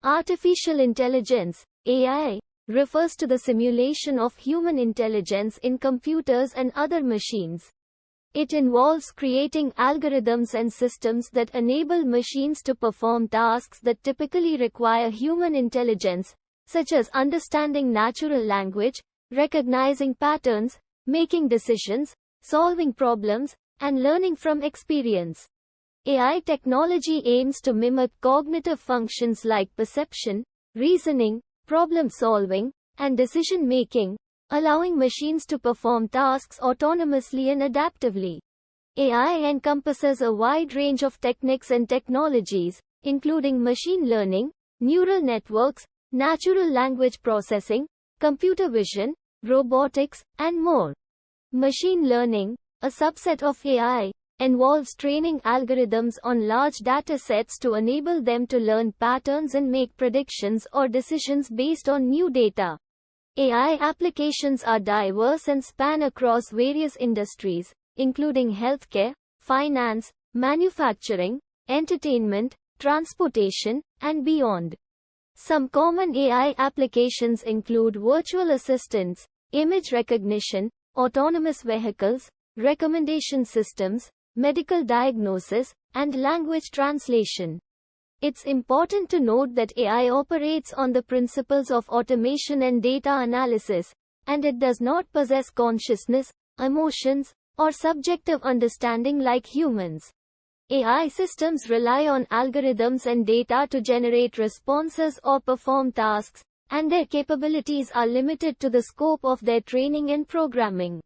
Artificial intelligence, AI, refers to the simulation of human intelligence in computers and other machines. It involves creating algorithms and systems that enable machines to perform tasks that typically require human intelligence, such as understanding natural language, recognizing patterns, making decisions, solving problems, and learning from experience. AI technology aims to mimic cognitive functions like perception, reasoning, problem solving, and decision making, allowing machines to perform tasks autonomously and adaptively. AI encompasses a wide range of techniques and technologies, including machine learning, neural networks, natural language processing, computer vision, robotics, and more. Machine learning, a subset of AI, involves training algorithms on large datasets to enable them to learn patterns and make predictions or decisions based on new data. AI applications are diverse and span across various industries, including healthcare, finance, manufacturing, entertainment, transportation, and beyond. Some common AI applications include virtual assistants, image recognition, autonomous vehicles, recommendation systems, medical diagnosis, and language translation. It's important to note that AI operates on the principles of automation and data analysis, and it does not possess consciousness, emotions, or subjective understanding like humans. AI systems rely on algorithms and data to generate responses or perform tasks, and their capabilities are limited to the scope of their training and programming.